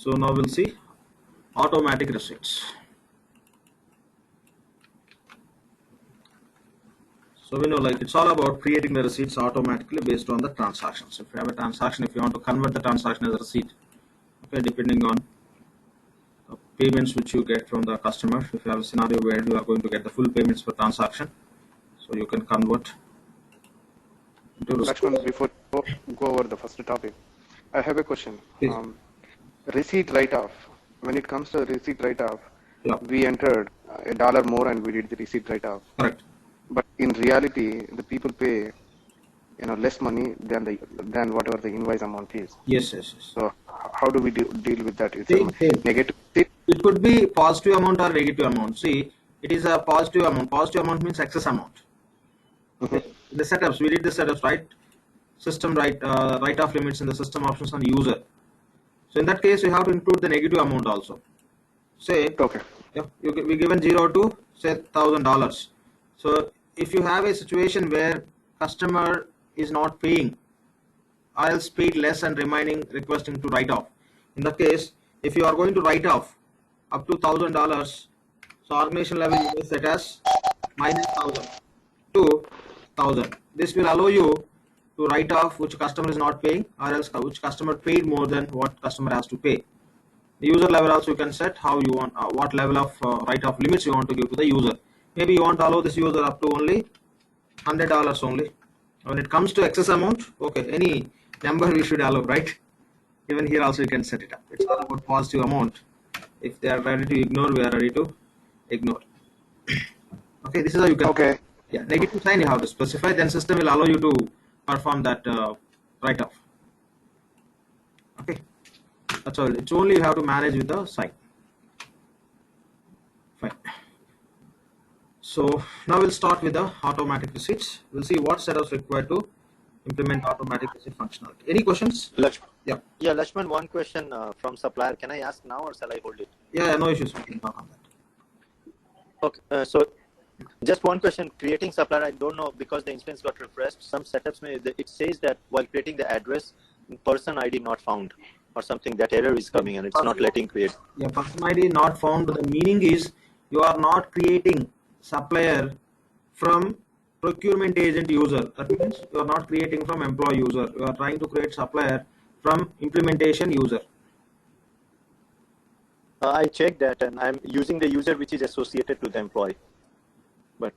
So now we'll see automatic receipts. So we know, like, it's all about creating the receipts automatically based on the transactions. If you have a transaction, if you want to convert the transaction as a receipt, okay, depending on the payments which you get from the customer. If you have a scenario where you are going to get the full payments per transaction, so you can convert into Lakshman, before we go over the first topic, I have a question. Receipt write-off. When it comes to receipt write-off, yeah, we entered $1 more and we did the receipt write-off. Correct. But in reality, the people pay, less money than whatever the invoice amount is. Yes. So how do we deal with that? It's a negative. It could be positive amount or negative amount. See, it is a positive amount. Positive amount means excess amount. Okay. The setups, we did the setups, right? System write-off limits in the system options on user. So in that case, you have to include the negative amount also. Say, okay, we given 0 to say $1,000. So if you have a situation where customer is not paying, or else paid less and remaining requesting to write off. In that case, if you are going to write off up to $1,000, so organization level you may set as -1,000 to 1,000. This will allow you to write off which customer is not paying, or else which customer paid more than what customer has to pay. The user level also you can set how you want, what level of write-off limits you want to give to the user. Maybe you want to allow this user up to only $100 only. When it comes to excess amount, okay, any number we should allow, right? Even here also you can set it up. It's all about positive amount. If they are ready to ignore, we are ready to ignore. Okay, this is how you can. Okay. Yeah, negative sign you have to specify. Then system will allow you to perform that write-off. Okay, that's all. It's only you have to manage with the sign. Fine. So now we'll start with the automatic receipts. We'll see what setups required to implement automatic receipt functionality. Any questions? Lakshman. Yeah, Lakshman, one question from supplier. Can I ask now or shall I hold it? Yeah, no issues. We can talk on that. Okay, so just one question. Creating supplier, I don't know, because the instance got refreshed. Some setups it says that while creating the address, person ID not found or something. That error is coming and it's not letting create. Yeah, person ID not found. The meaning is you are not creating supplier from procurement agent user. That means you are not creating from employee user. You are trying to create supplier from implementation user. I checked that and I'm using the user which is associated to the employee. But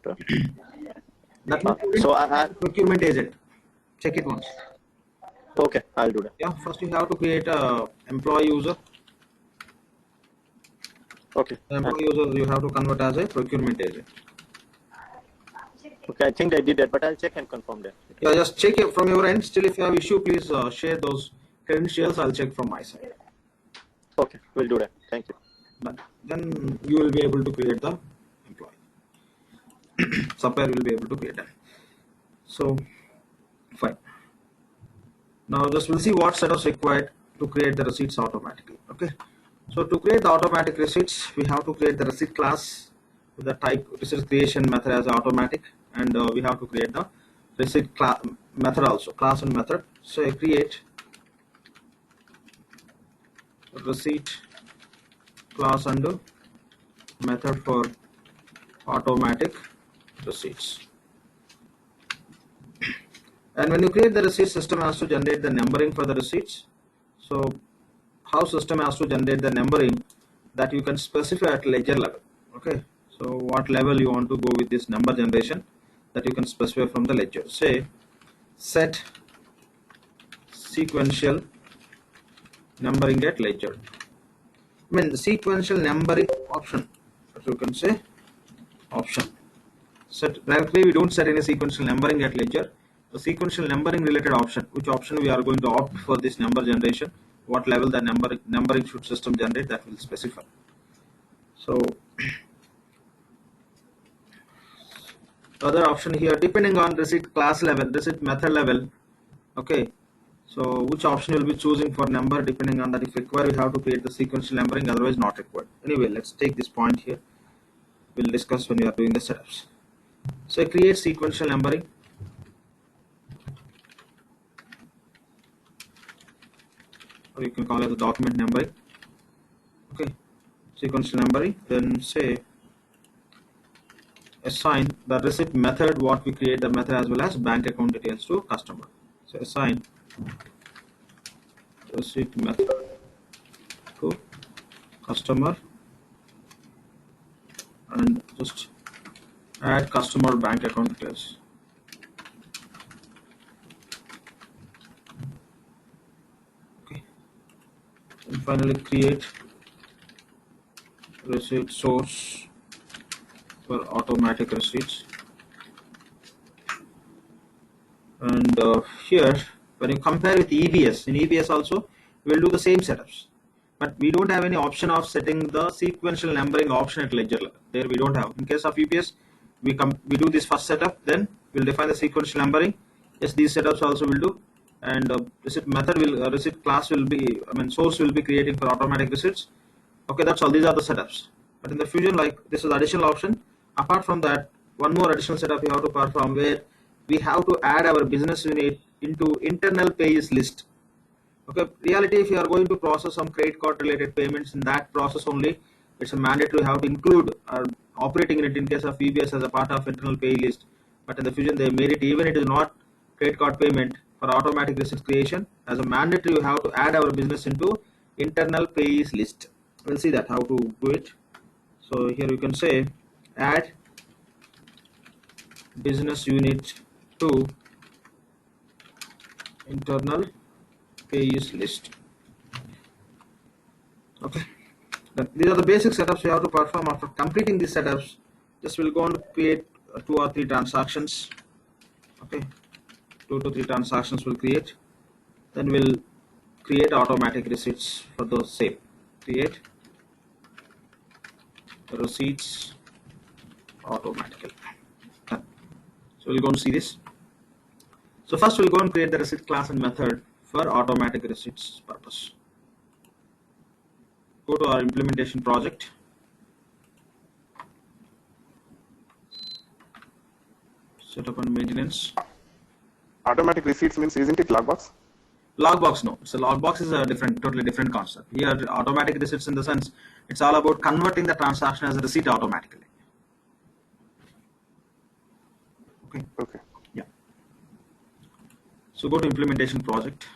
that means so I procurement agent. Check it once. Okay, I'll do that. Yeah, first you have to create a employee user. Okay. The employee user you have to convert as a procurement agent. Okay, I think I did that, but I'll check and confirm that. Yeah, just check it from your end. Still, if you have issue, please share those credentials. I'll check from my side. Okay, we'll do that. Thank you. But then you will be able to create the employee. Supplier will be able to create that. So, fine. Now just we'll see what setups required to create the receipts automatically. Okay. So to create the automatic receipts, we have to create the receipt class with the type receipt creation method as automatic, and we have to create the receipt method also, class and method. So I create receipt class and method for automatic receipts. And when you create the receipt, system has to generate the numbering for the receipts. So how system has to generate the numbering, that you can specify at ledger level. Okay, so what level you want to go with this number generation, that you can specify from the ledger. Say set sequential numbering at ledger. I mean the sequential numbering option, so you can say option. Set directly, we don't set any sequential numbering at ledger. The sequential numbering related option, which option we are going to opt for this number generation, what level the numbering should system generate, that will specify. So other option here, depending on receipt class level, receipt method level. Okay, so which option will be choosing for number, depending on that. If required, we have to create the sequential numbering, otherwise not required. Anyway, let's take this point here. We'll discuss when we are doing the setups. So create sequential numbering. Or you can call it the document numbering. sequential numbering, then say assign the receipt method, what we create the method, as well as bank account details to customer. So assign receipt method to customer and just add customer bank account details. Okay. And finally create receipt source for automatic receipts. And here, when you compare with EBS, in EBS also we'll do the same setups, but we don't have any option of setting the sequential numbering option at ledger level. There we don't have. In case of EBS, we do this first setup, then we'll define the sequential numbering. Yes, these setups also will do, and receipt method will receipt class will be, source will be creating for automatic receipts. Okay, that's all. These are the setups. But in the Fusion, like, this is additional option. Apart from that, one more additional setup we have to perform, where we have to add our business unit into internal pages list. Okay, reality, if you are going to process some credit card related payments, in that process only, it's a mandatory have to include our operating unit in case of EBS as a part of internal pay list. But in the Fusion, they made it, even it is not credit card payment, for automatic receipt creation, as a mandatory you have to add our business into internal payees list. We'll see that how to do it. So here you can say add business unit to internal payees list. Okay, these are the basic setups you have to perform. After completing these setups, just we'll go on to create 2 or 3 transactions. Okay, 2 to 3 transactions will create, then we'll create automatic receipts for those same. Create receipts automatically. So we'll go and see this. So first we'll go and create the receipt class and method for automatic receipts purpose. Go to our implementation project. Setup and maintenance. Automatic receipts means, isn't it logbox? Logbox, no. So logbox is a totally different concept. Here, automatic receipts, in the sense, it's all about converting the transaction as a receipt automatically. Okay. Okay. Yeah. So go to implementation project.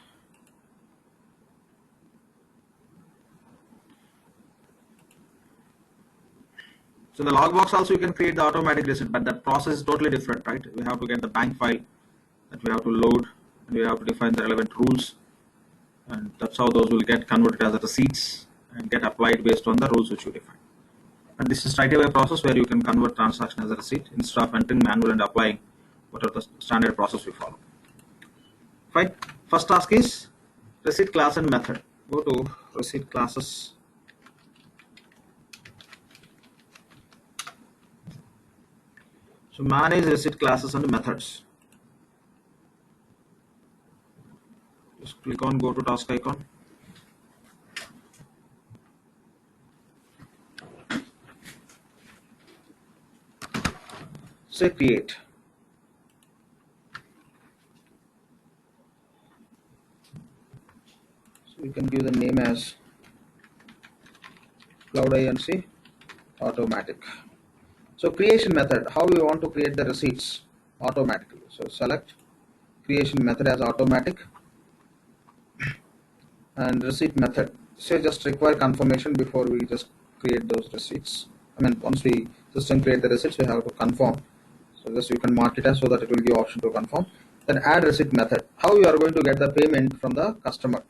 So the logbox also you can create the automatic receipt, but that process is totally different, right? We have to get the bank file that we have to load, and we have to define the relevant rules, and that's how those will get converted as receipts and get applied based on the rules which you define. And this is straight away process where you can convert transaction as a receipt instead of entering manual and applying whatever the standard process we follow. Fine. First task is receipt class and method. Go to receipt classes. So manage receipt classes and methods. Just click on go to task icon. Say create. So we can give the name as Cloud INC automatic. So creation method, how we want to create the receipts automatically. So select creation method as automatic, and receipt method, say just require confirmation before we just create those receipts. Once we just create the receipts, we have to confirm. So just you can mark it as so that it will give option to confirm. Then add receipt method, how you are going to get the payment from the customer.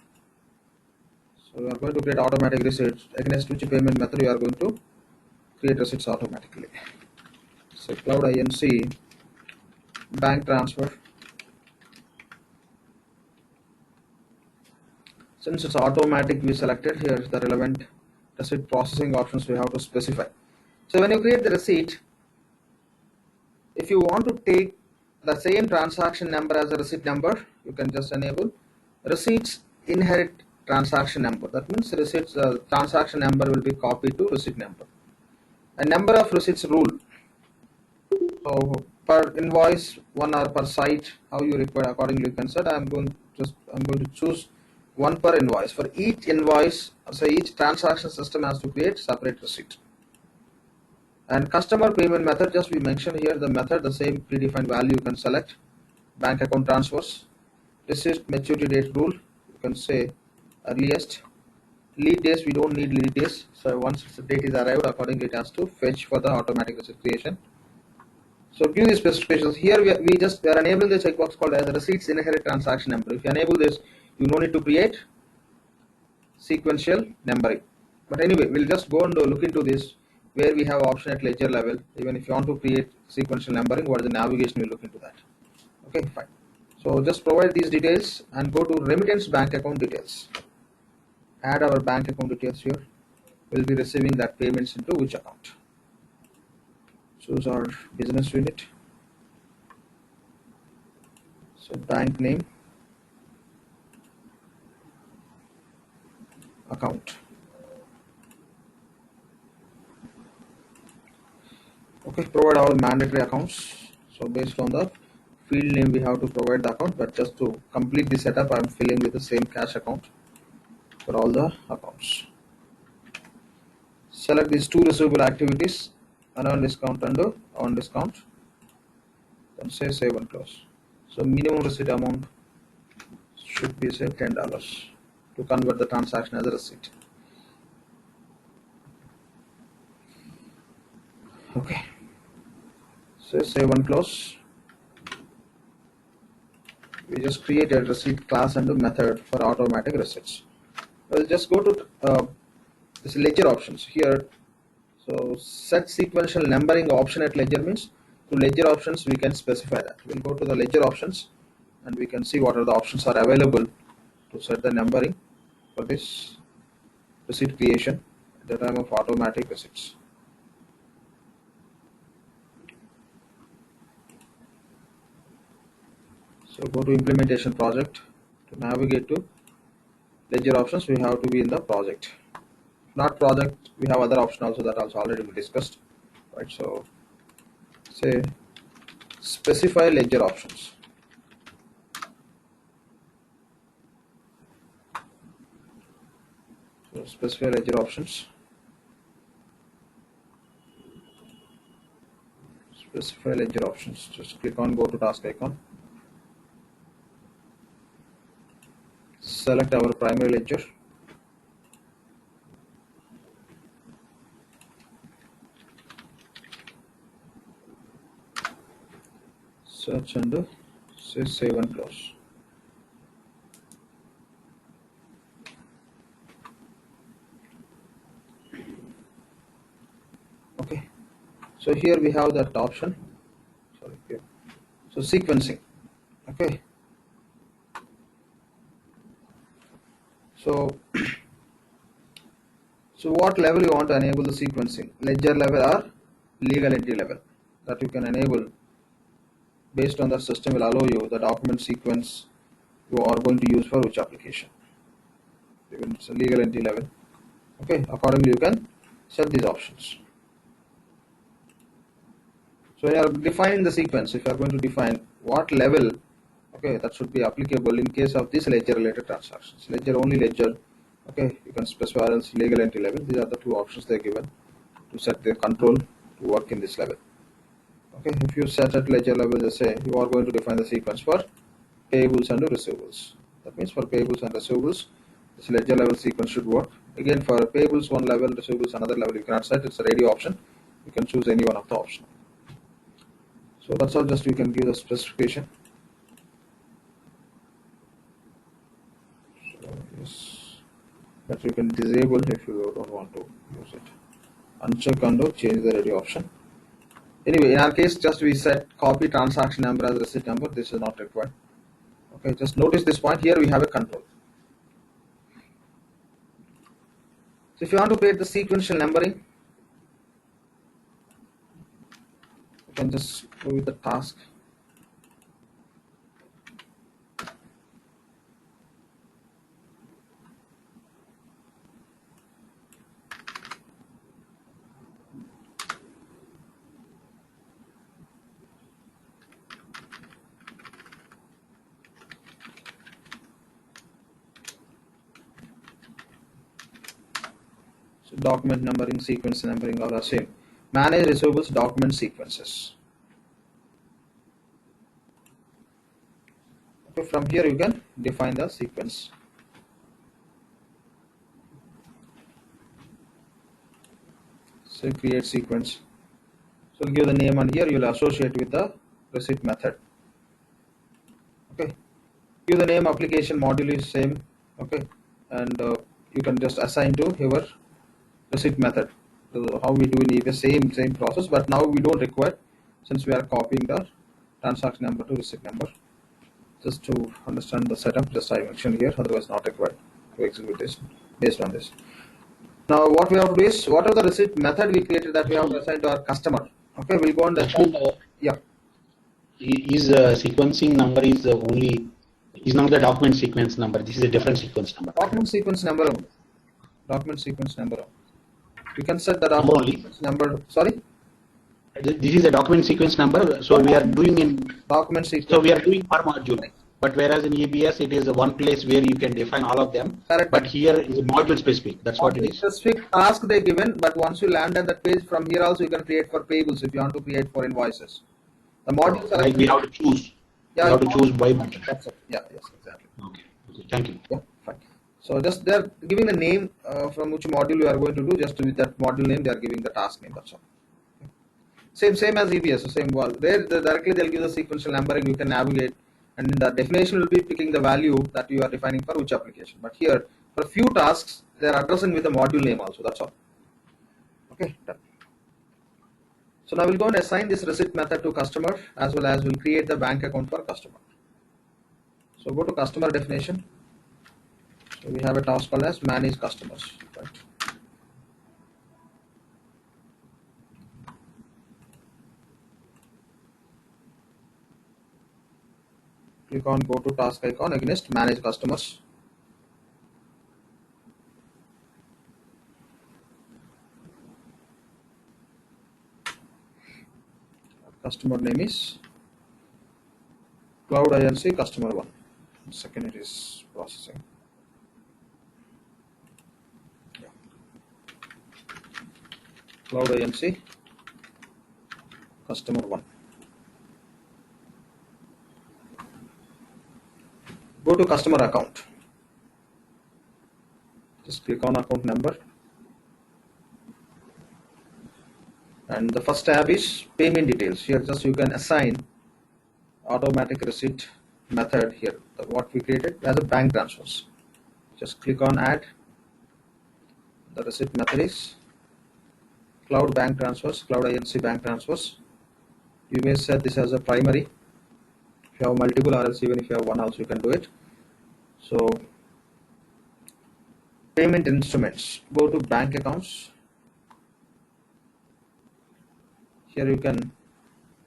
So we are going to create automatic receipts, against which payment method you are going to create receipts automatically. So Cloud INC bank transfer. Since it's automatic, we selected here the relevant receipt processing options we have to specify. So when you create the receipt, if you want to take the same transaction number as a receipt number, you can just enable receipts inherit transaction number. That means receipts transaction number will be copied to receipt number. A number of receipts rule. So per invoice, one or per site, how you require accordingly you can set. I'm going to choose one per invoice. For each invoice, so each transaction system has to create separate receipt. And customer payment method, just we mentioned here the method, the same predefined value you can select. Bank account transfers, receipt maturity date rule, you can say earliest. Lead days, we don't need lead days. So once the date is arrived, accordingly it has to fetch for the automatic receipt creation. So give the specifications. Here we are enabling the checkbox called as the receipts inherit transaction number. If you enable this, you no need to create sequential numbering. But anyway, we'll just go and look into this where we have option at ledger level. Even if you want to create sequential numbering, what is the navigation, we'll look into that. Okay, fine. So just provide these details and go to remittance bank account details. Add our bank account details here. We'll be receiving that payments into which account. Choose our business unit. So bank name, account. Okay, provide all mandatory accounts. So based on the field name, we have to provide the account, but just to complete the setup, I'm filling with the same cash account for all the accounts. Select these two receivable activities, unearned discount and on discount. Then say save and close. So minimum receipt amount should be say $10 to convert the transaction as a receipt. Okay. So save and close. We just create a receipt class and a method for automatic receipts. We'll just go to this ledger options here. So set sequential numbering option at ledger means to ledger options we can specify that. We'll go to the ledger options and we can see what are the options are available to set the numbering for this receipt creation at the time of automatic receipts. So go to implementation project. To navigate to ledger options, we have to be in the project. Not project, we have other option also that also already we discussed. Right. So say specify ledger options. So specify ledger options. Specify ledger options. Just click on go to task icon. Select our primary ledger. Search and say save and close. Okay. So here we have that option. Sorry. Here. So sequencing. Okay. So so what level you want to enable the sequencing? Ledger level or legal entity level? That you can enable based on the system will allow you the document sequence you are going to use for which application. Even it's a legal entity level. Okay, accordingly you can set these options. So when you are defining the sequence, if you are going to define what level, okay, that should be applicable in case of this ledger related transactions. Ledger only ledger, okay, you can specify else legal entity level. These are the two options they are given to set the control to work in this level. Okay, if you set at ledger level, they say you are going to define the sequence for payables and receivables. That means for payables and receivables, this ledger level sequence should work. Again, for payables one level, receivables another level, you cannot set. It's a radio option. You can choose any one of the options. So that's all. Just you can give the specification. So yes, that you can disable if you don't want to use it. Uncheck and change the radio option. Anyway, in our case, just we set copy transaction number as receipt number. This is not required. Okay, just notice this point here. We have a control. So if you want to create the sequential numbering, you can just go with the task. So document numbering, sequence numbering all are same. Manage receivables document sequences. Okay, from here you can define the sequence. So create sequence. So give the name, and here you will associate with the receipt method. Okay. Give the name, application module is same. Okay, and you can just assign to your receipt method. So how we do in the same process, but now we don't require, since we are copying the transaction number to receipt number. Just to understand the setup, just I mentioned here, otherwise not required to execute this based on this. Now what we have to do is, what are the receipt method we created that we have to assign to our customer. Okay, we'll go on the yeah. Is sequencing number is only is not the document sequence number. This is a different sequence number. Document sequence number only. Document sequence number only. You can set the document sequence number. Sorry. This is a document sequence number. So we are doing in document sequence. So we are doing per module. But whereas in EBS, it is one place where you can define all of them. Correct. But here is module specific. That's what it is. Specific task they given, but once you land at that page, from here also you can create for payables if you want to create for invoices. The modules are like we have to choose. Yeah, we have to choose by module. That's it. Yeah. Yes. Exactly. Okay. Thank you. Yeah. Fine. So just they are giving the name from which module you are going to do. Just with that module name, they are giving the task name. That's all. Same as EBS. So same wall. There directly they'll give the sequential numbering. You can navigate, and in the definition will be picking the value that you are defining for which application. But here for a few tasks, they are addressing with the module name also. That's all. Okay. Done. So now we'll go and assign this receipt method to customer, as well as we'll create the bank account for customer. So go to customer definition. So we have a task called as manage customers. Right. Click on go to task icon against manage customers. Customer name is Cloud INC customer 1. Second it is processing. Yeah. Cloud INC customer 1. Go to customer account. Just click on account number. And the first tab is payment details. Here just you can assign automatic receipt method here. What we created as a bank transfers. Just click on add. The receipt method is cloud bank transfers, cloud INC bank transfers. You may set this as a primary. If you have multiple, or else even if you have one also you can do it. So payment instruments, go to bank accounts. Here you can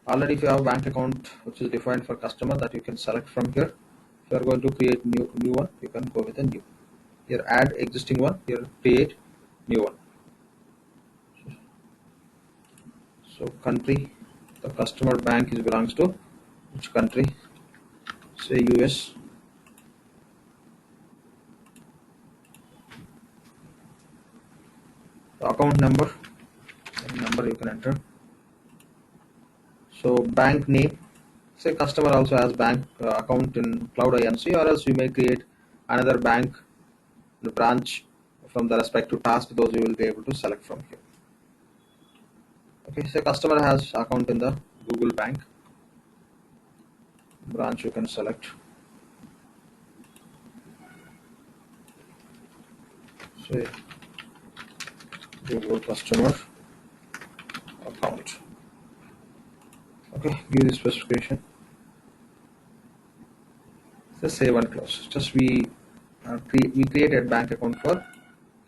already, if you have a bank account which is defined for customer, that you can select from here. If you are going to create new one, you can go with a new. Here add existing one, here create new one. So country, the customer bank belongs to which country? Say US. The account number, you can enter. So bank name, say customer also has bank account in Cloud INC, or else you may create another bank, the branch from the respective task. Those you will be able to select from here. Okay, so customer has account in the Google Bank branch, you can select. Say Google customer account. Okay, give the specification. Just save and close. Just we created bank account for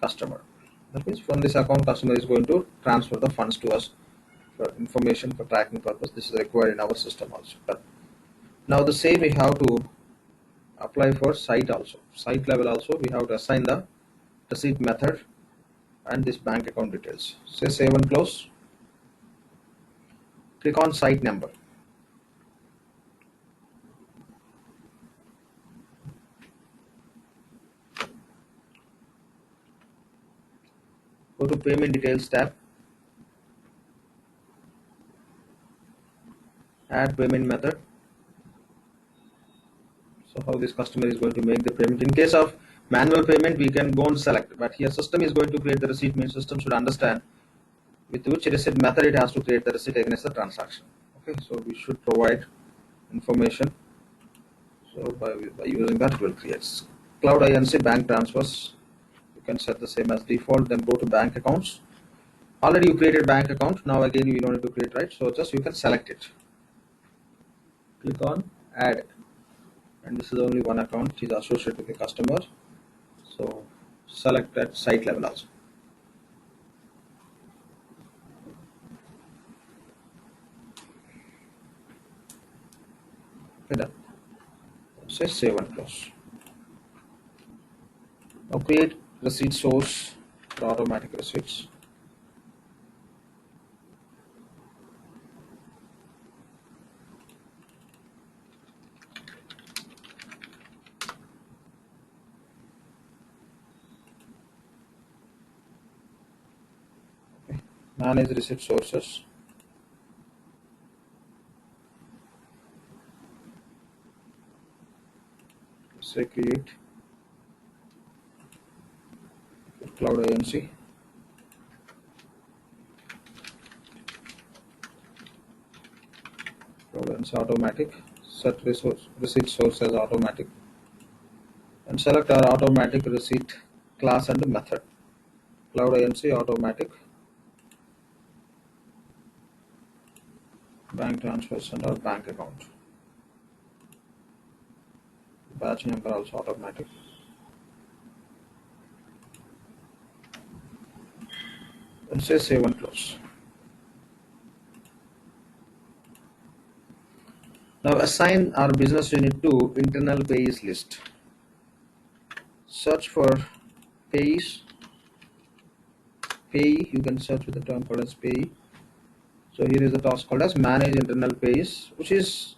customer. That means from this account, customer is going to transfer the funds to us for information, for tracking purpose. This is required in our system also. But now the same we have to apply for site also. Site level also we have to assign the receipt method and this bank account details. Say save and close. Click on site number. Go to payment details tab, add payment method. So how this customer is going to make the payment. In case of manual payment, we can go and select, but here system is going to create the receipt, means system should understand with which receipt method it has to create the receipt against the transaction. Okay, so we should provide information. So by using that, it will create cloud INC bank transfers. You can set the same as default, then go to bank accounts. Already you created bank account, now again you don't need to create, right? So just you can select it. Click on add, and this is only one account is associated with the customer. So select at site level also. Okay, done. Say save and close. Now create receipt source for automatic receipts. Okay. Manage receipt sources. Say create cloud INC. Cloud INC automatic. Set receipt source as automatic. And select our automatic receipt class and method. Cloud INC automatic. Bank transfers and our bank account. Batch number also automatic. And say save and close. Now assign our business unit to internal payees list. Search for payees. Payee, you can search with the term called as payee. So here is the task called as manage internal payees, which is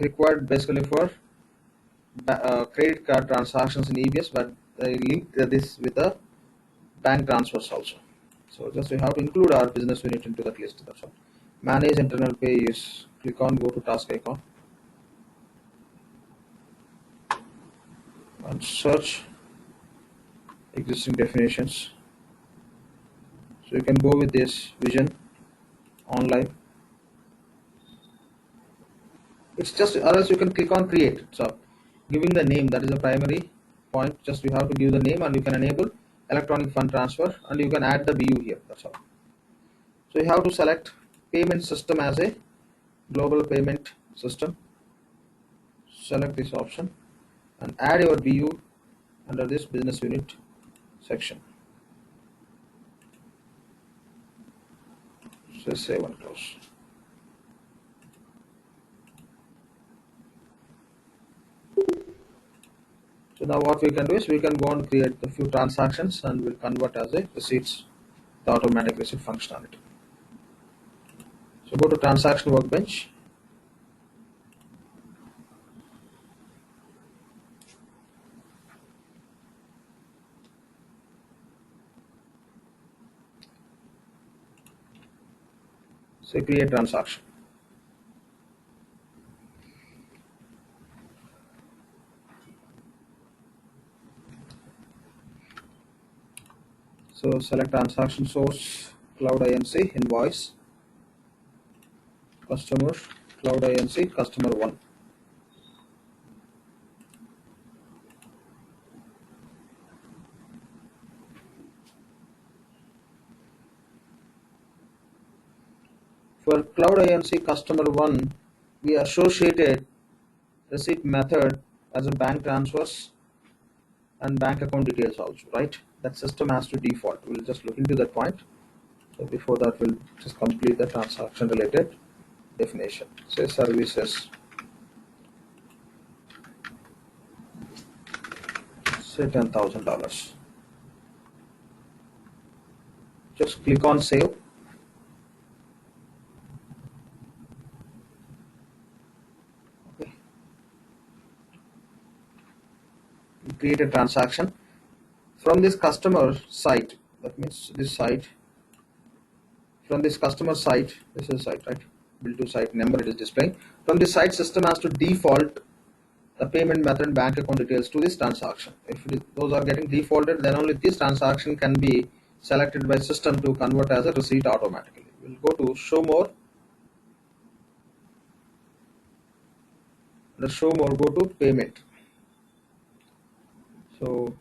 required basically for credit card transactions in EBS, but I link this with the bank transfers also. So just we have to include our business unit into that list. That's all. Manage internal payees. Click on go to task icon and search existing definitions. So you can go with this vision online. It's just, or else you can click on create. So giving the name, that is the primary point. Just you have to give the name, and you can enable electronic fund transfer, and you can add the BU here. That's all. So you have to select payment system as a global payment system. Select this option and add your BU under this business unit section. So save and close. So now what we can do is we can go and create a few transactions and we'll convert as a receipts, the automatic receipt functionality. So go to transaction workbench. Say create transaction. So select transaction source, cloud INC, invoice, customer, cloud INC, customer 1. For cloud INC customer 1, we associated receipt method as a bank transfers and bank account details also, right? That system has to default. We'll just look into that point. So before that, we'll just complete the transaction related definition. Say services. Say $10,000. Just click on save. Okay. Create a transaction. From this customer site, that means this site, from this customer site, this is site, right? Bill to site number it is displaying. From this site, system has to default the payment method and bank account details to this transaction. If those are getting defaulted, then only this transaction can be selected by system to convert as a receipt automatically. We'll go to show more. The show more, go to payment. So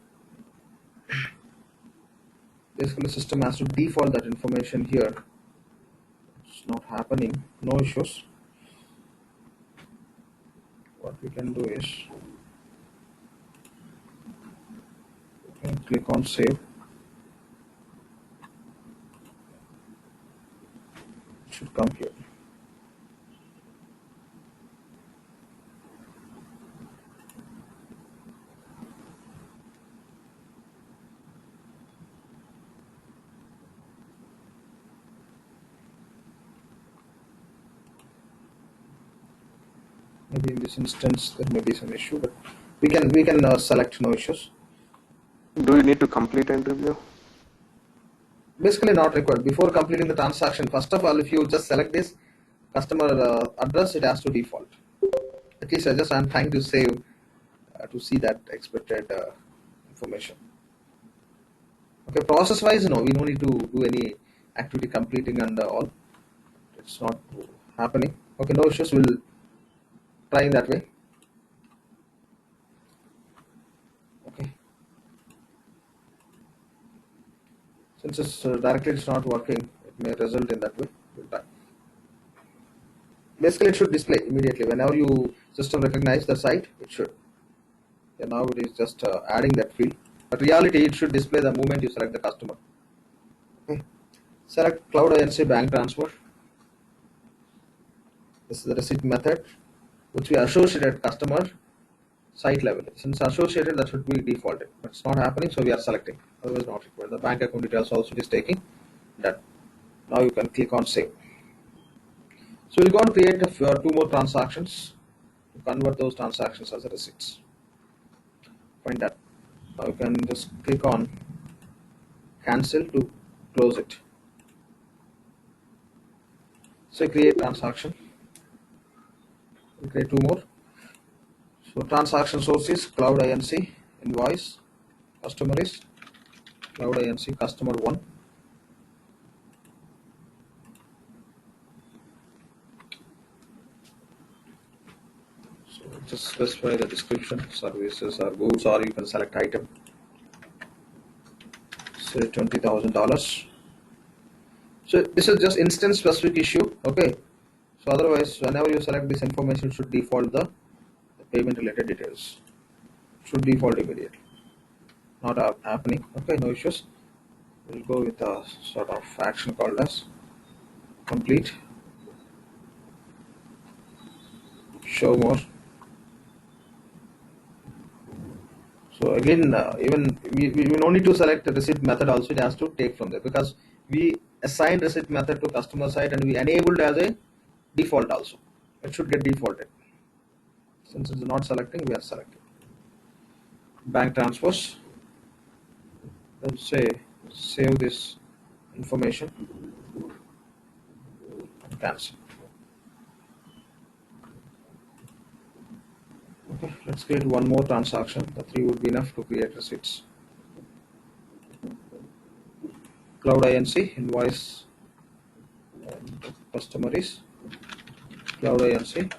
basically system has to default that information here. It's not happening, no issues. What we can do is we can click on save. It should come here. Maybe in this instance there may be some issue, but we can select no issues. Do you need to complete and review? Basically not required. Before completing the transaction, first of all, if you just select this customer address, it has to default. At least I'm trying to save to see that expected information. Okay, process wise, no, we don't need to do any activity completing and all. It's not happening. Okay, no issues. We'll try in that way. Okay. Since it's directly it's not working, it may result in that way. We'll try. Basically, it should display immediately whenever you system recognize the site. It should. Yeah, now it is just adding that field, but reality it should display the moment you select the customer. Okay. Select Cloud INC bank transfer. This is the receipt method which we associated customer site level. Since associated, that should be defaulted, but it's not happening, so we are selecting. Otherwise, not required. The bank account details also is taking that. Now you can click on save. So we'll go and create two more transactions to convert those transactions as receipts. Find that. Now you can just click on cancel to close it. So create transaction. We'll create two more. So transaction source is Cloud INC invoice. Customer is Cloud INC customer 1. So just specify the description, services or goods, or you can select item. Say $20,000. So this is just instance specific issue. Okay. So otherwise, whenever you select this information, should default the payment related details. Should default immediately. Not happening. Okay, no issues. We'll go with a sort of action called as complete. Show more. So again, even we no need to select the receipt method also, it has to take from there, because we assigned receipt method to customer side and we enabled as a default also. It should get defaulted. Since it's not selecting, we are selecting. Bank transfers. Let's say save this information and cancel. Okay, let's create one more transaction. The 3 would be enough to create receipts. Cloud INC invoice and customer is Cloud INC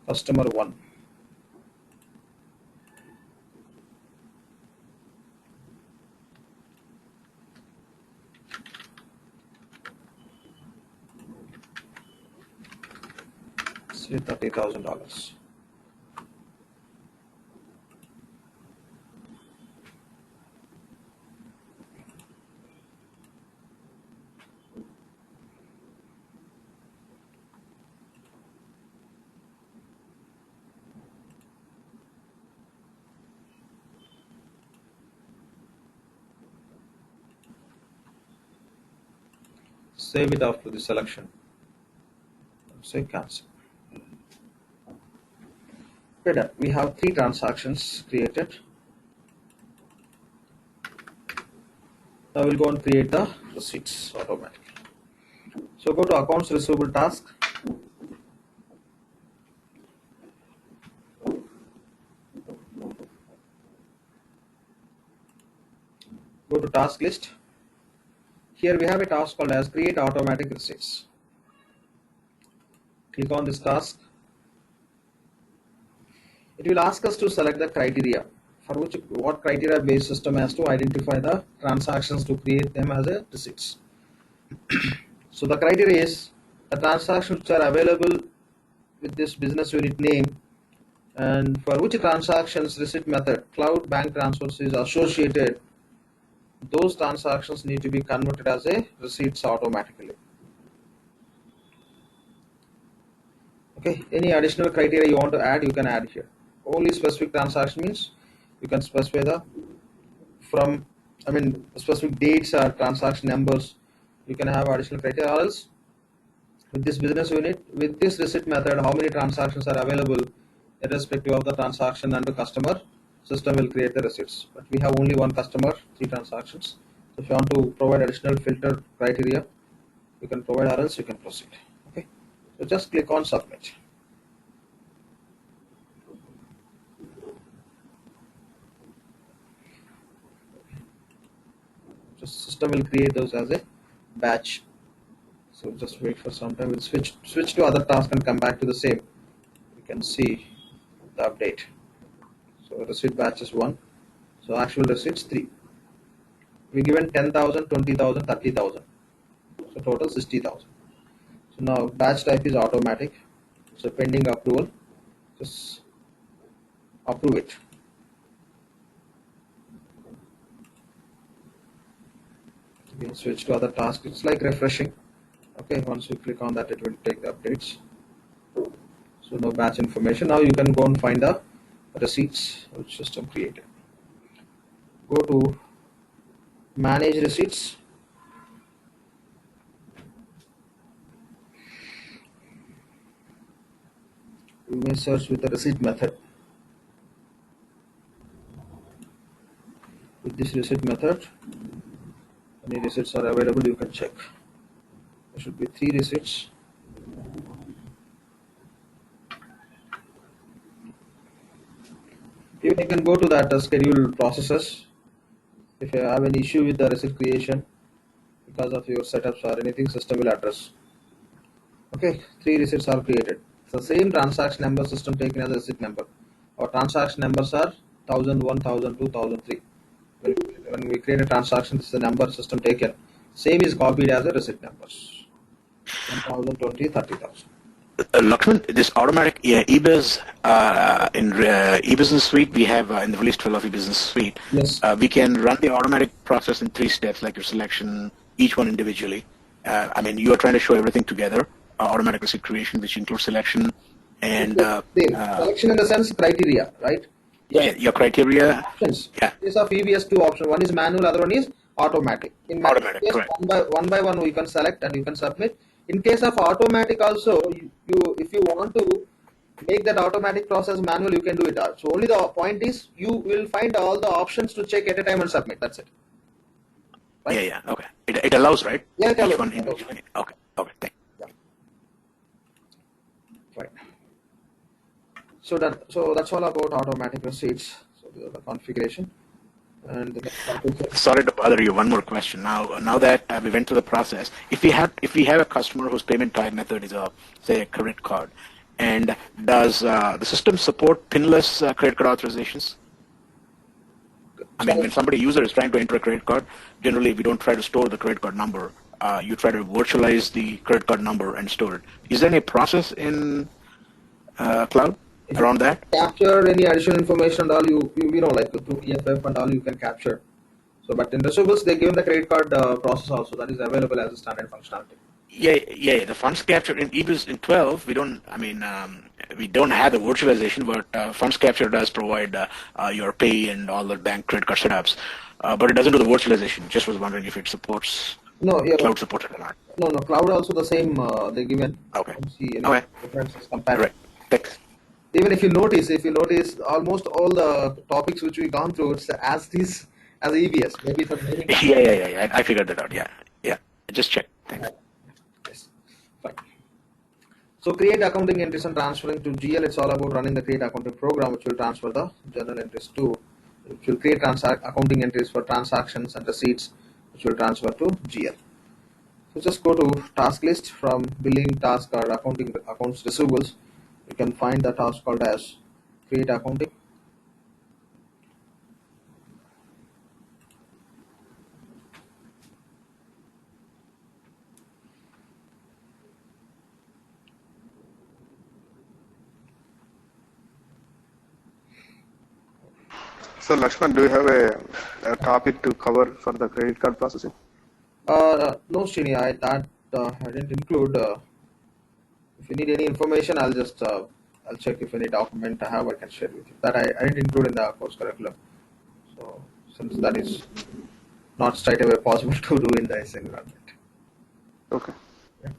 customer 1. Say $30,000. Save it after the selection. Say cancel. Okay, done. We have 3 transactions created. Now we'll go and create the receipts automatically. So go to accounts receivable task. Go to task list. Here we have a task called as create automatic receipts. Click on this task. It will ask us to select the criteria for which what criteria based system has to identify the transactions to create them as a receipts. So the criteria is the transactions which are available with this business unit name and for which transactions receipt method cloud bank transfers is associated, those transactions need to be converted as a receipts automatically. Okay, any additional criteria you want to add, you can add here. Only specific transaction means you can specify the specific dates or transaction numbers. You can have additional criteria, or else with this business unit, with this receipt method, how many transactions are available, irrespective of the transaction and the customer, system will create the receipts. But we have only one customer, 3 transactions. So if you want to provide additional filter criteria, you can provide, or else you can proceed. Okay, so just click on submit. So system will create those as a batch. So just wait for some time. We'll switch to other task and come back to the same. You can see the update. So receipt batch is 1. So actual receipts 3. We given 10,000, 20,000, 30,000. So total 60,000. So now batch type is automatic. So pending approval. Just approve it. We'll switch to other task. It's like refreshing. Okay, once you click on that, it will take the updates. So no batch information. Now you can go and find the receipts which system created. Go to manage receipts. You may search with the receipt method. With this receipt method, any receipts are available, you can check. There should be 3 receipts. Even you can go to that schedule processes. If you have an issue with the receipt creation because of your setups or anything, system will address. Okay, 3 receipts are created. So same transaction number system taken as a receipt number. Our transaction numbers are 1000, 1002, 1003. When we create a transaction, this is the number system taken. Same is copied as a receipt numbers. 10,000, 20, 30,000. Lakshman, this automatic eBiz in eBusiness Suite, we have in the release 12 of eBusiness Suite, Yes. we can run the automatic process in 3 steps, like your selection, each one individually. You are trying to show everything together, automatic receipt creation, which includes selection and Selection in the sense criteria, right? your criteria. Options. Yeah. In case of EBS, 2 options. One is manual, other one is automatic. In manual Automatic, case, correct. one by one you can select and you can submit. In case of automatic also, if you want to make that automatic process manual, you can do it. So only the point is you will find all the options to check at a time and submit. That's it. Right? Yeah, okay. It allows, right? Yeah, it allows. Each one individually. Okay, thank you. Yeah. Right. So that's all about automatic receipts. So the configuration. And the next topic is- Sorry to bother you. One more question. Now that we went through the process, if we have a customer whose payment type method is say a credit card, and does the system support pinless credit card authorizations? When somebody user is trying to enter a credit card, generally we don't try to store the credit card number. You try to virtualize the credit card number and store it. Is there any process in cloud around that? Capture any additional information and all you know, like through EFF and all you can capture. So, but in receivables they given the credit card process also that is available as a standard functionality. Yeah. The funds captured in eBiz in 12, we don't. We don't have the virtualization, but funds capture does provide your pay and all the bank credit card setups, but it doesn't do the virtualization. Just was wondering if it supports. No, yeah, Cloud supported or not. No, cloud also the same they given. Okay. See any Okay. differences compared. Right. Thanks. Even if you notice almost all the topics which we gone through, it's as these as EBS. Maybe for many. Yeah. I figured that out. Yeah. Just check. Thanks. Yes. Fine. So create accounting entries and transferring to GL. It's all about running the create accounting program, which will transfer the journal entries to, which will create accounting entries for transactions and receipts, which will transfer to GL. So just go to task list from billing task or accounting accounts receivables. You can find the task called as create accounting. So Lakshman, do you have a topic to cover for the credit card processing? No, Srini, I didn't include. If you need any information, I'll check if any document I have, I can share with you. That I didn't include in the course curriculum. So since that is not straight away possible to do in this environment. Okay. Yeah.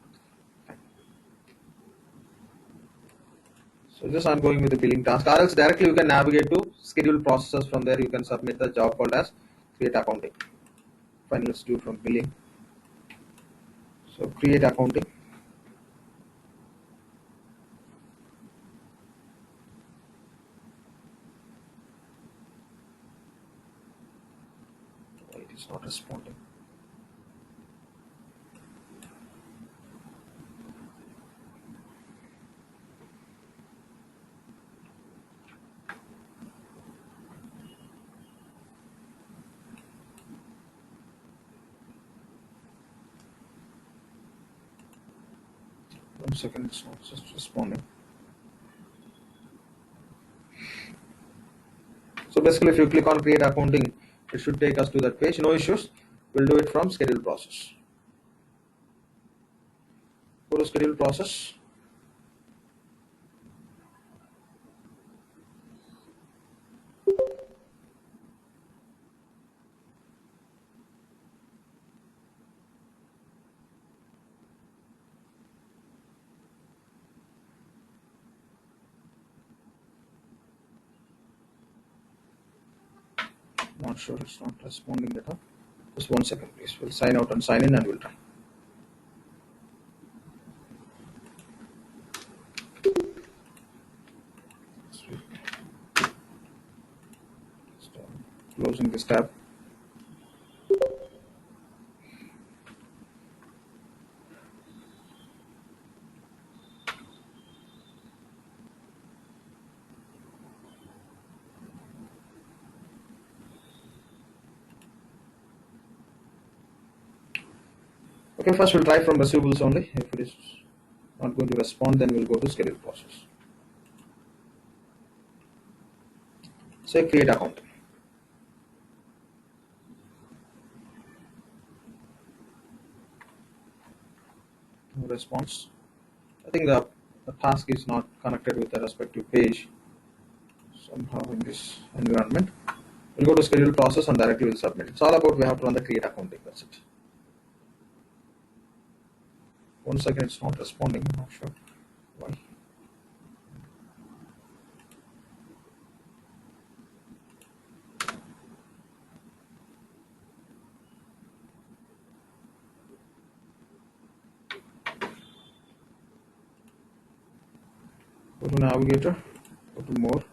So just I'm going with the billing task, or else directly you can navigate to schedule processes. From there you can submit the job called as create accounting. Fine, let's do from billing. So create accounting. Oh, it is not responding. One second, it's not just responding. So basically, if you click on create accounting, it should take us to that page. No issues. We'll do it from schedule process. Go to schedule process. Not sure, it's not responding data. Just 1 second, please. We'll sign out and sign in and we'll try. Closing this tab. Okay, first we'll try from receivables only. If it is not going to respond, then we'll go to schedule process. Say create account. No response. I think the task is not connected with the respective page somehow in this environment. We'll go to schedule process and directly we'll submit. It's all about we have to run the create accounting. That's it. 1 second, it's not responding. I'm not sure why. Go to navigator, go to more,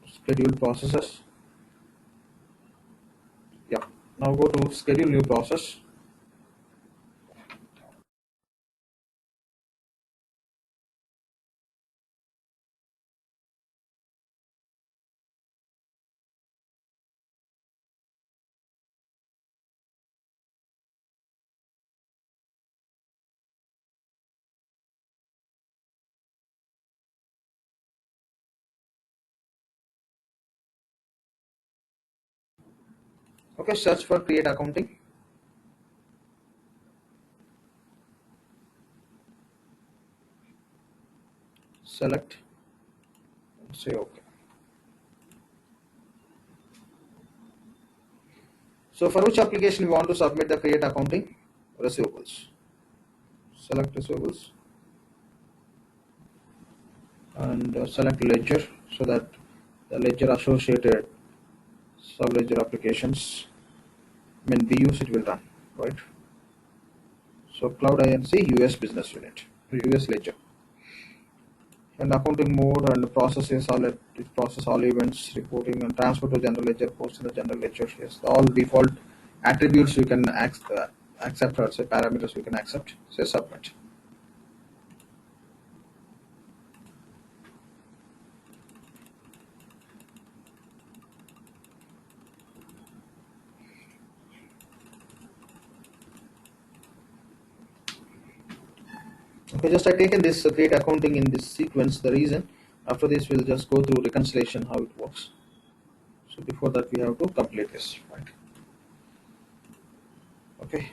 schedule processes. Yeah, now go to schedule new process. Okay, search for create accounting. Select and say OK. So for which application we want to submit the create accounting? Receivables. Select receivables and select ledger so that the ledger associated sub-ledger applications. When we use it will run, right? So Cloud INC US business unit, US ledger. And accounting mode and processes all it process all events, reporting and transfer to general ledger, post in the general ledger. Yes, all default attributes you can accept or say parameters you can accept. Say submit. Okay, just I taken this create accounting in this sequence. The reason after this we'll just go through reconciliation how it works. So before that we have to complete this, right? Okay.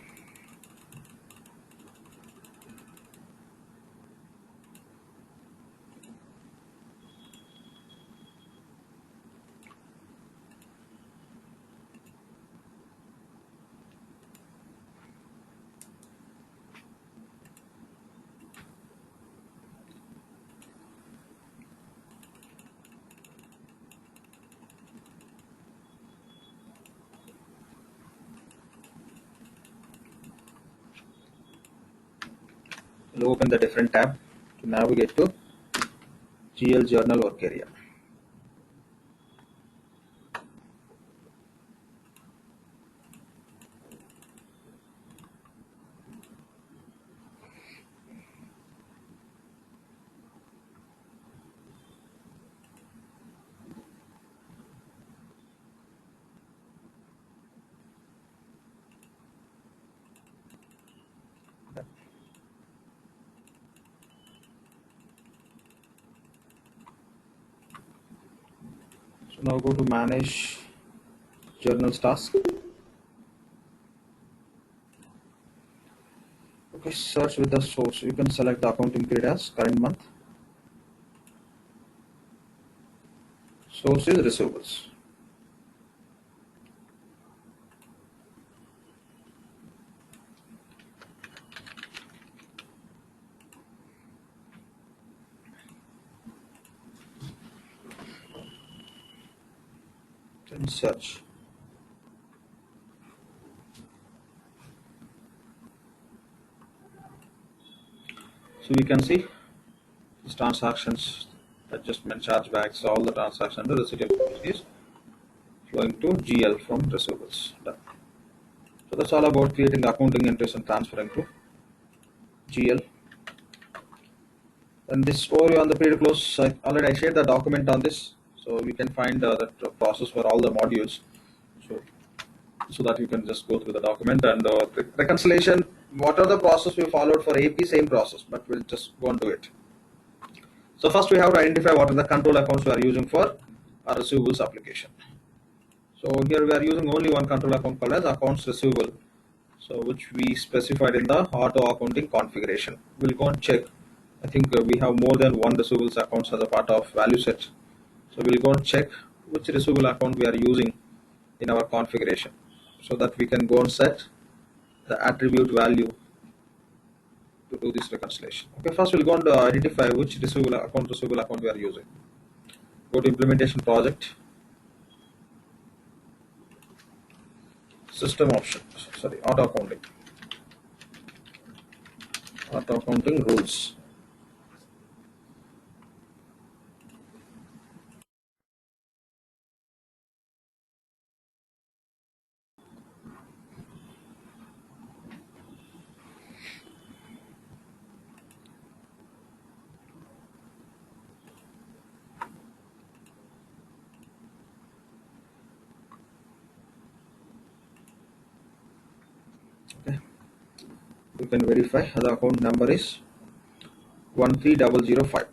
We'll open the different tab to navigate to GL journal work area. So now go to manage journals task. Okay, search with the source. You can select the accounting period as current month. Source is receivables. Then search. So we can see these transactions, adjustment, chargebacks, all the transactions, the residual is flowing to GL from receivables. Done. So that's all about creating accounting entries and transferring to GL. And this overview on the period close, I shared the document on this, so we can find that process for all the modules. So that you can just go through the document and reconciliation. What are the process we followed for AP? Same process, but we'll just go and do it. So first we have to identify what are the control accounts we are using for our receivables application. So here we are using only one control account called as accounts receivable, so which we specified in the auto accounting configuration. We'll go and check. I think we have more than one receivables accounts as a part of value set. So we'll go and check which receivable account we are using in our configuration, so that we can go and set the attribute value to do this reconciliation. Okay, first we'll go and identify which receivable account we are using. Go to implementation project, system option, sorry, auto accounting rules. Okay, you can verify the account number is 13005.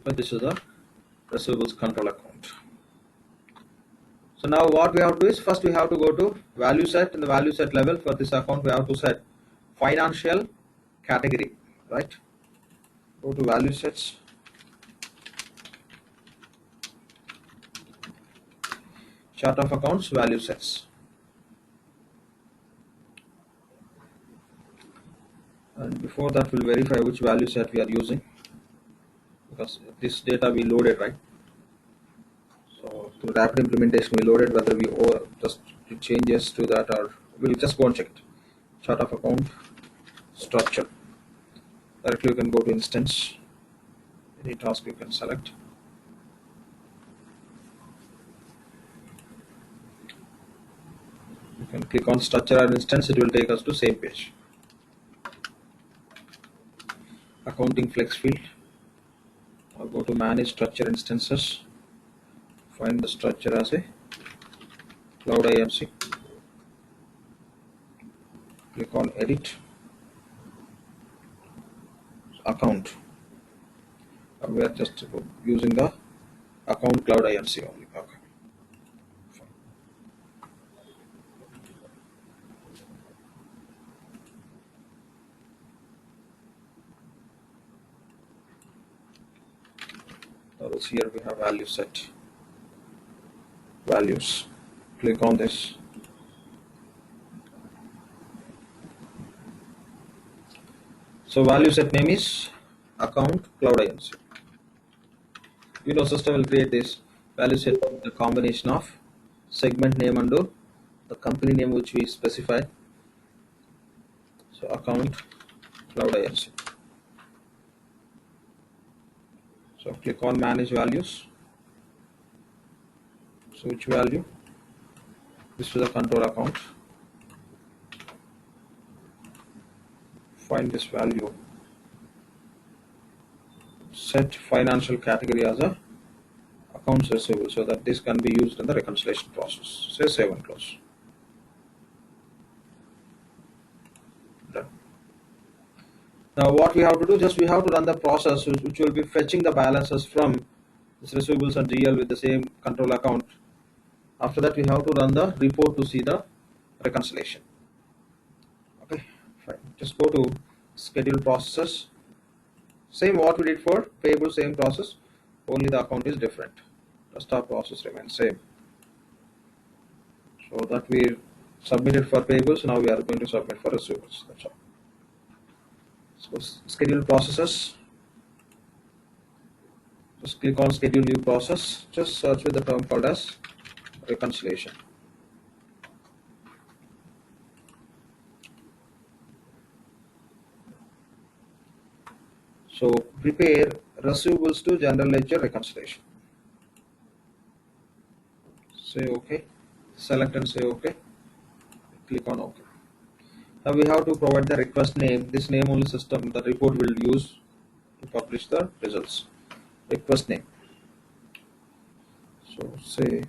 But this is a receivables control account. So now what we have to do is first we have to go to value set. In the value set level for this account we have to set financial category, right? Go to value sets, chart of accounts, value sets, and before that we'll verify which value set we are using. because this data we loaded, right? So through rapid implementation we loaded, whether we just do changes to that, or we'll just go and check it. Chart of account structure. Directly you can go to instance. Any task you can select. You can click on structure or instance, it will take us to same page. Accounting flex field. I'll go to manage structure instances. Find the structure as a cloud IMC. Click on edit. Account. We are just using the account cloud IMC only. Okay. Notice here we have value set. Values. Click on this. So value set name is account cloud IMC. System will create this value set with the combination of segment name and the company name which we specified. So account cloud IMC. So click on manage values. So which value? This is a control account. Find this value. Set financial category as a accounts receivable so that this can be used in the reconciliation process. Say save and close. Done. Now what we have to do, just we have to run the process which will be fetching the balances from this receivables and GL with the same control account. After that we have to run the report to see the reconciliation. Okay, fine. Just go to schedule processes. Same what we did for payable, same process, only the account is different. The start process remains same. So that we submitted for payables, now we are going to submit for receivables. That's all. So schedule processes. Just click on schedule new process. Just search with the term called as reconciliation. So prepare receivables to general ledger reconciliation. Say OK. Select and say OK. Click on OK. Now we have to provide the request name. This name only system the report will use to publish the results. Request name. So say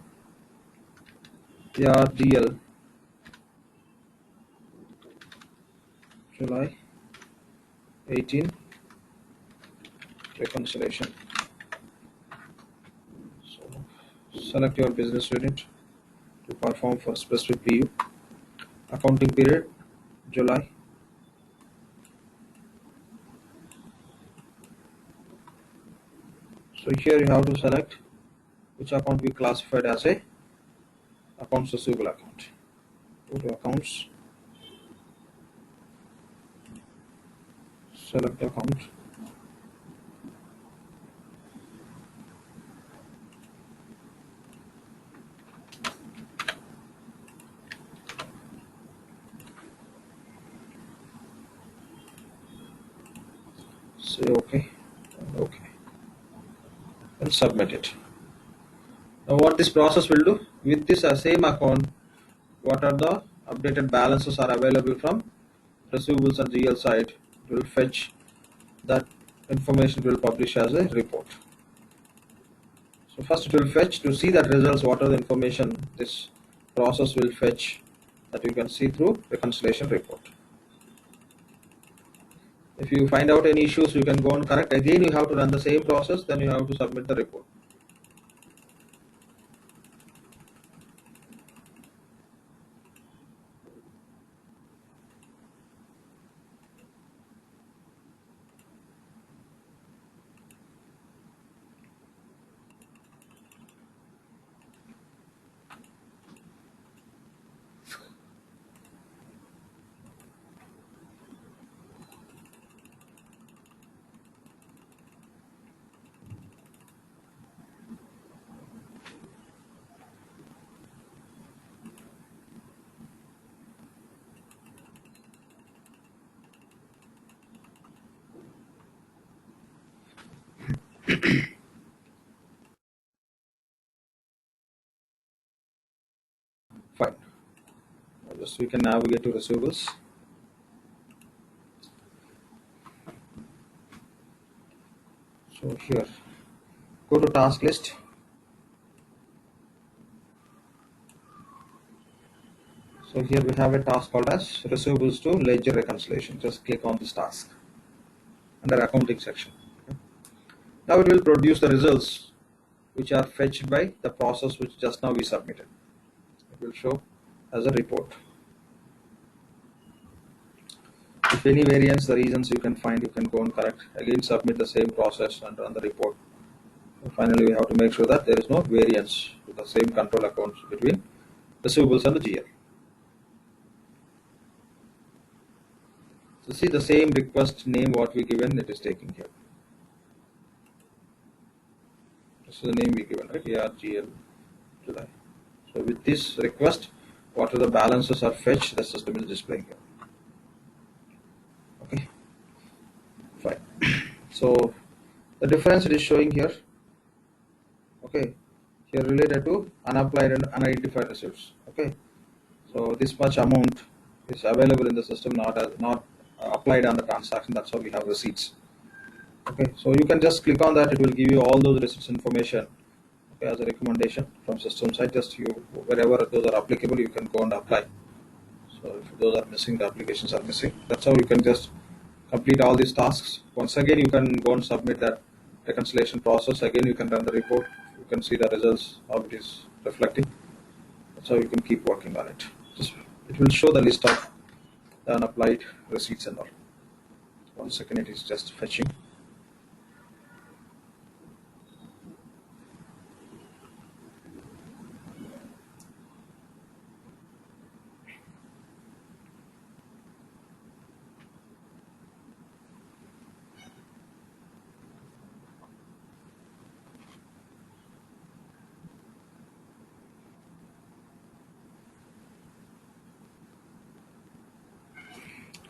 AR GL July 18 reconciliation. So select your business unit to perform for specific PU. Accounting period July. So here you have to select which account we classified as a accounts receivable account. Go to accounts. Select account. Say OK and OK and submit it. Now what this process will do, with this same account, what are the updated balances are available from receivables and GL side, it will fetch that information, will publish as a report. So first it will fetch to see that results, what are the information this process will fetch that you can see through reconciliation report. If you find out any issues, you can go and correct. Again you have to run the same process, then you have to submit the report. Fine. Just we can navigate to receivables. So here, go to task list. So here we have a task called as receivables to ledger reconciliation. Just click on this task under accounting section. Okay. Now it will produce the results which are fetched by the process which just now we submitted. It will show as a report. If any variance, the reasons you can find, you can go and correct. Again, submit the same process and run the report. And finally, we have to make sure that there is no variance with the same control accounts between receivables and the GL. So see the same request name what we given, it is taking here. This is the name we given, right? AR GL July. So with this request, what are the balances are fetched, the system is displaying here. Okay, fine. So the difference it is showing here. Okay, here related to unapplied and unidentified receipts. Okay, so this much amount is available in the system, not applied on the transaction. That's how we have receipts. Okay, so you can just click on that. It will give you all those receipts information. Okay, as a recommendation from system side, just you wherever those are applicable, you can go and apply. So if those are missing, the applications are missing. That's how you can just complete all these tasks. Once again, you can go and submit that reconciliation process. Again, you can run the report. You can see the results, how it is reflecting. That's how you can keep working on it. It will show the list of the unapplied receipts and all. 1 second, it is just fetching.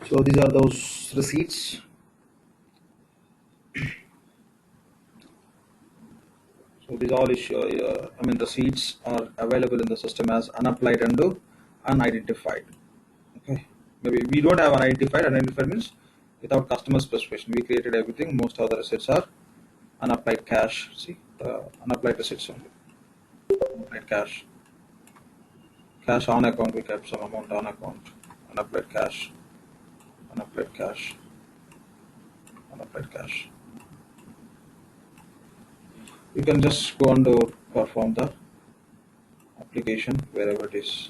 So these are those receipts. So these all receipts are available in the system as unapplied and unidentified. Okay, maybe we don't have unidentified. Unidentified means without customer specification. We created everything. Most of the receipts are unapplied cash. See, unapplied receipts only. Unapplied cash. Cash on account. We kept some amount on account. Unapplied cash. Unapplied cash. Unapplied cash. You can just go on to perform the application wherever it is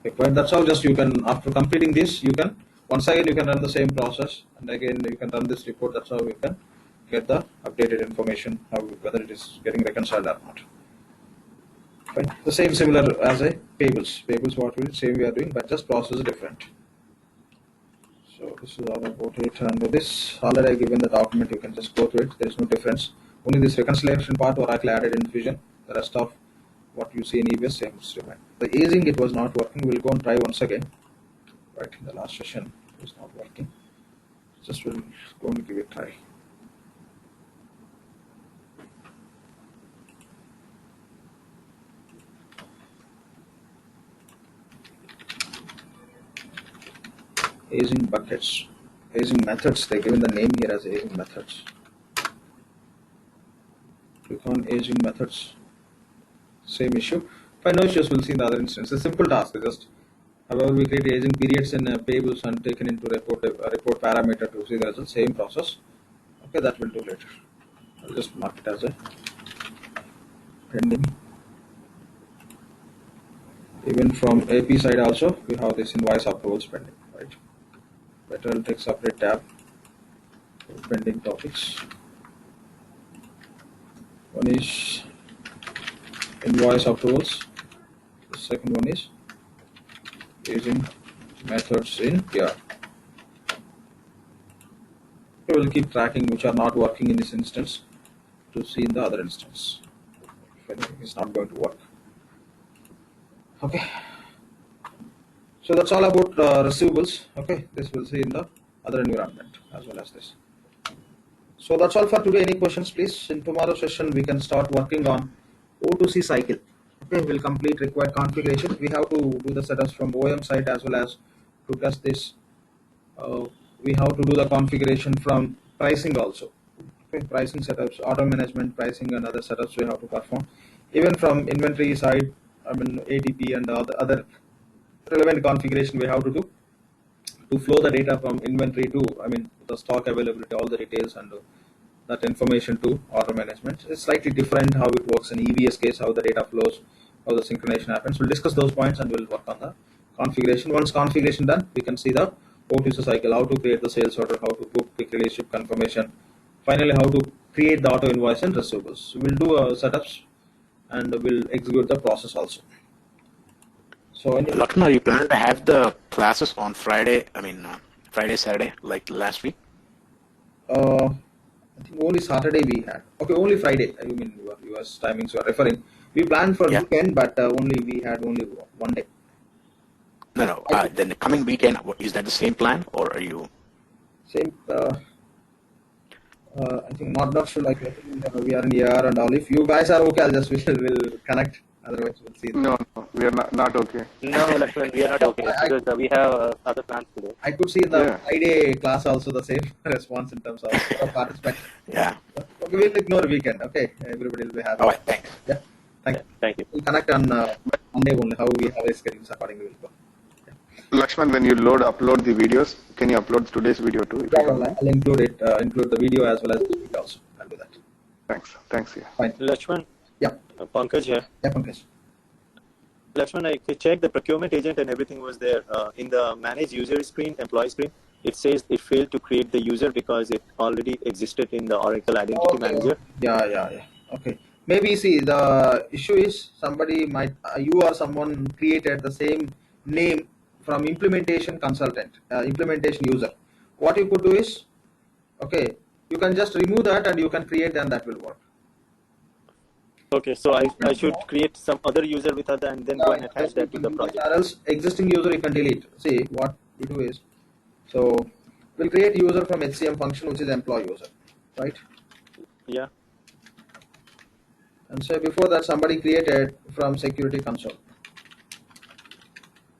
required. That's all. Just you can, after completing this, you can once again you can run the same process, and again you can run this report. That's how you can get the updated information, whether it is getting reconciled or not. Fine. The same similar as a payables. Payables what we same we are doing, but just process is different. So this is all about it, and with this already I given the document. You can just go through it. There is no difference. Only this reconciliation part Oracle added in Fusion. The rest of what you see in EBS same is remain. The aging it was not working. We'll go and try once again. Right, in the last session it was not working. Just we'll go and give it a try. Aging buckets, aging methods. They given the name here as aging methods. Click on aging methods. Same issue. If no issues, we'll see in the other instance. It's a simple task. It's just however we create aging periods in payables and taken into report parameter to see the result. Same process. Okay, that we'll do later. I'll just mark it as a pending. Even from AP side also, we have this invoice approvals pending. Right. Better I'll take separate tab for pending topics. One is invoice approvals. The second one is using methods in PR. We will keep tracking which are not working in this instance to see in the other instance if anything is not going to work. Okay. So that's all about receivables. Okay, this we'll see in the other environment as well as this. So that's all for today. Any questions, please? In tomorrow's session, we can start working on O2C cycle. Okay, we'll complete required configuration. We have to do the setups from OEM side as well as to test this. Uh, we have to do the configuration from pricing also. Okay, pricing setups, auto management, pricing, and other setups we have to perform. Even from inventory side, I mean ATP and all the other relevant configuration we have to do to flow the data from inventory to, I mean, the stock availability, all the details, and that information to auto management. It's slightly different how it works in EBS case, how the data flows, how the synchronization happens. We'll discuss those points and we'll work on the configuration. Once configuration done, we can see the port user cycle, how to create the sales order, how to book quick release ship confirmation, finally how to create the auto invoice and receivables. We'll do setups and we'll execute the process also. So Lakshman, are you planning to have the classes on Friday? I mean, Friday, Saturday, like last week? I think only Saturday we had. Okay, only Friday. I mean, your US timings you are referring. We planned for weekend, but only we had only one day. No. Then the coming weekend, is that the same plan, or are you? Same. I think not sure. Like we are in the air and all. If you guys are okay, I'll just will connect. Otherwise, we'll see. No, we are not okay. No, Lakshman, we are not okay because we have other plans today. I could see in the Friday class also the same response in terms of participants. Yeah. Okay, we'll ignore weekend. Okay, everybody will be happy. All right, thanks. Yeah, Thank you. We'll connect on Monday only. How we have a schedule accordingly. We'll go. Lakshman, when you upload the videos, can you upload today's video too? I'll include it. Include the video as well as the video also. I'll do that. Thanks. Yeah. Fine. Lakshman. Yeah. Pankaj here. Yeah, Pankaj. Lakshman, I checked the procurement agent and everything was there. In the manage user screen, employee screen, it says it failed to create the user because it already existed in the Oracle Identity Manager. Yeah. Okay. Maybe see the issue is somebody might you or someone created the same name from implementation consultant, implementation user. What you could do is, okay, you can just remove that and you can create, and that will work. Okay, so I should create some other user with other and then go and attach that to the project. Or else existing user you can delete. See what we do is, so we'll create user from HCM function, which is employee user, right? Yeah. And so before that somebody created from security console.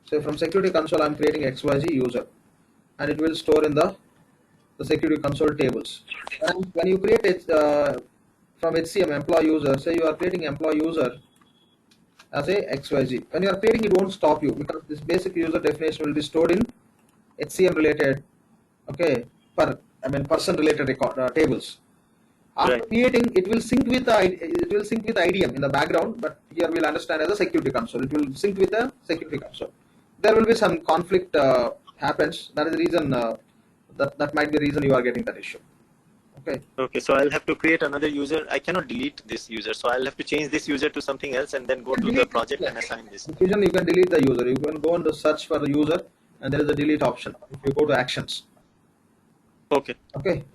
So from security console I'm creating XYZ user, and it will store in the security console tables. And when you create it from HCM employee user, say you are creating employee user as a XYZ. When you are creating, it won't stop you because this basic user definition will be stored in HCM related, person related record tables. After creating, it will sync with IDM in the background, but here we'll understand as a security console. It will sync with the security console. There will be some conflict happens. That is the reason that might be the reason you are getting that issue. Okay, so I'll have to create another user. I cannot delete this user, so I'll have to change this user to something else and then go to the project and assign this. You can delete the user. You can go on the search for the user, and there is a delete option. If you go to actions. Okay.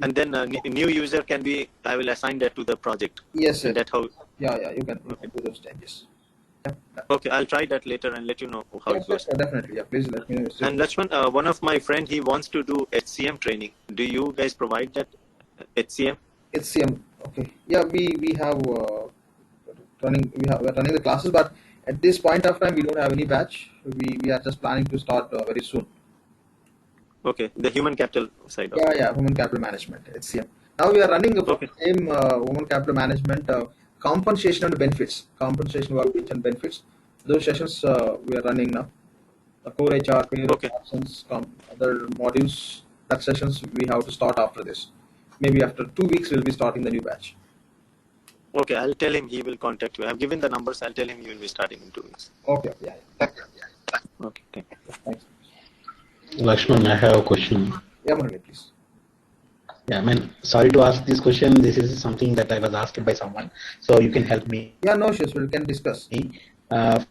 And then new user can be. I will assign that to the project. Yes, sir. That how. Yeah. You can do those changes. Yeah. Okay, I'll try that later and let you know how it goes. Definitely, yeah. Please let me know. And Lakshman, one of my friend, he wants to do HCM training. Do you guys provide that HCM? HCM. Okay. Yeah, we have we're running the classes, but at this point of time we don't have any batch. We are just planning to start very soon. Okay, the human capital side. Yeah, human capital management, HCM. Now we are running the same human capital management, compensation and benefits, compensation workbench and benefits. Those sessions we are running now. The core HR, payroll, absence, other modules. That sessions we have to start after this. Maybe after 2 weeks we'll be starting the new batch. Okay, I'll tell him he will contact you. I've given the numbers. I'll tell him you will be starting in 2 weeks. Okay, yeah. Okay, thank you. Thanks. Lakshman, I have a question. Yeah, Murali, please. Yeah, sorry to ask this question. This is something that I was asked by someone, so you can help me. Yeah, no issues. We can discuss. Chart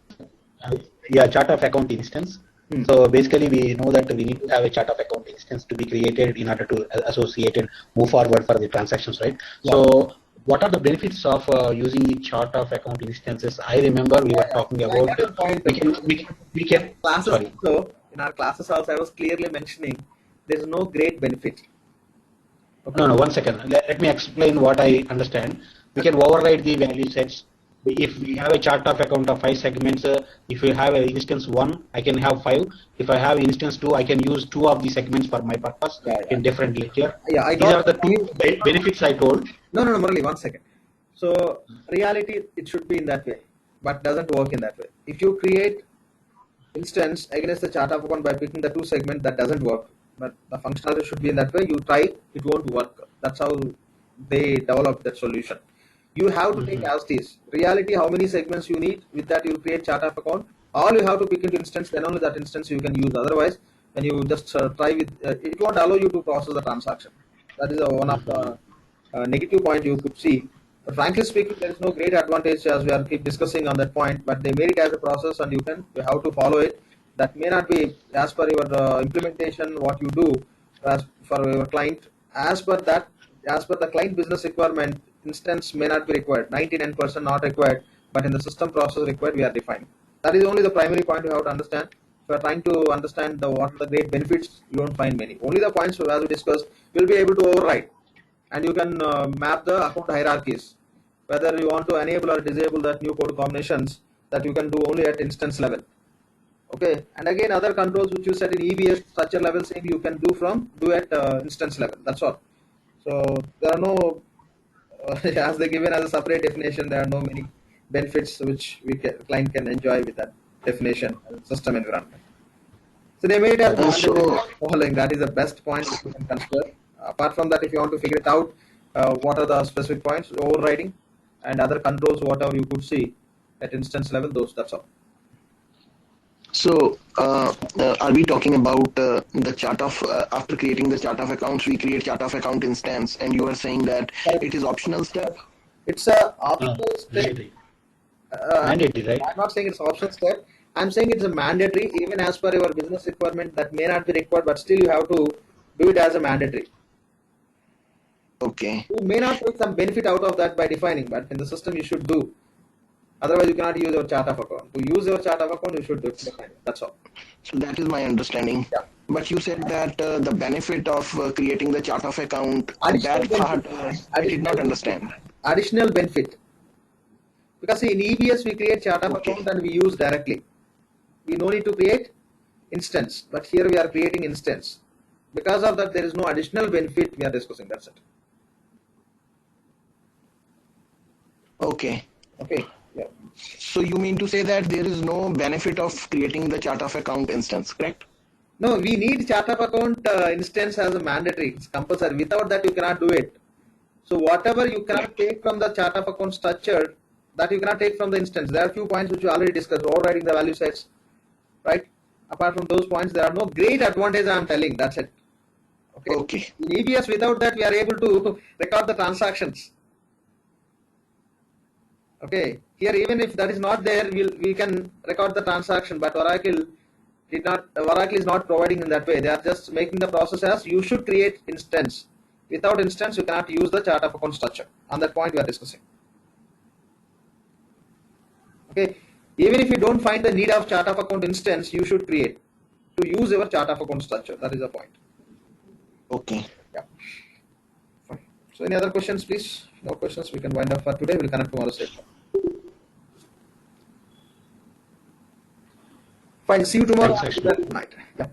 of account instance. So basically, we know that we need to have a chart of account instance to be created in order to associate and move forward for the transactions, right? Yeah. So what are the benefits of using the chart of account instances? I remember we were talking about we can classes. Sorry. So in our classes also, I was clearly mentioning there is no great benefit. Okay. No, 1 second. Let me explain what I understand. We can override the value sets if we have a chart of account of 5 segments, if we have an instance 1, I can have 5. If I have instance 2, I can use 2 of the segments for my purpose in different ledger. Yeah, I These are got the two benefits I told. No, Murali, 1 second. So reality, it should be in that way, but doesn't work in that way. If you create instance against the chart of account by picking the 2 segments, that doesn't work. But the functionality should be in that way. You try, it won't work. That's how they develop that solution. You have to take as this. Reality, how many segments you need, with that you create chart of account. All you have to pick into instance, then only that instance you can use. Otherwise, when you just try with, it won't allow you to process the transaction. That is one of the negative point you could see. But frankly speaking, there is no great advantage as we are keep discussing on that point. But they made it as a process, and you have to follow it. That may not be as per your implementation what you do as for your client. As per that, as per the client business requirement, instance may not be required. 99% not required, but in the system process required, we are defining. That is only the primary point you have to understand. If you are trying to understand what are the great benefits, you don't find many. Only the points as we discussed will be able to override, and you can map the account hierarchies, whether you want to enable or disable that new code combinations, that you can do only at instance level. Okay, and again other controls which you set in EBS structure level, same you can do at instance level. That's all. So there are no as they given as a separate definition, there are no many benefits which client can enjoy with that definition system environment. So they made it as following. That is the best point that you can consider. Apart from that, if you want to figure it out, what are the specific points, overriding, and other controls, whatever you could see at instance level, that's all. So, are we talking about the chart of after creating the chart of accounts, we create chart of account instance, and you are saying that it is optional step? It's a optional step. Mandatory. Mandatory, right? I'm not saying it's optional step. I'm saying it's a mandatory, even as per your business requirement. That may not be required, but still you have to do it as a mandatory. Okay. You may not take some benefit out of that by defining, but in the system you should do. Otherwise, you cannot use your chart of account. To use your chart of account, you should do it. That's all. So that is my understanding. Yeah. But you said that the benefit of creating the chart of account, Additional that part benefit. I did not understand. Additional benefit. Because see, in EBS we create chart of account and we use directly. We no need to create instance, but here we are creating instance. Because of that, there is no additional benefit we are discussing. That's it. Okay. Okay. Yeah. So you mean to say that there is no benefit of creating the chart of account instance, correct? No, we need chart of account instance as a mandatory. It's compulsory. Without that, you cannot do it. So whatever you cannot take from the chart of account structure, that you cannot take from the instance. There are a few points which you already discussed. Overriding the value sets, right? Apart from those points, there are no great advantage. I am telling. That's it. Okay. In EBS, without that, we are able to record the transactions. Okay. Here, even if that is not there, we can record the transaction. But Oracle is not providing in that way. They are just making the process as you should create instance. Without instance, you cannot use the chart of account structure. On that point, we are discussing. Okay. Even if you don't find the need of chart of account instance, you should create to use your chart of account structure. That is the point. Okay. Yeah. Fine. So any other questions, please? No questions. We can wind up for today. We'll connect tomorrow session. Fine. See you tomorrow night. Yeah.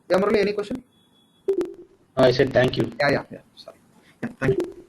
Yeah, Murali, any question? I said thank you. Yeah. Sorry. Yeah, thank you.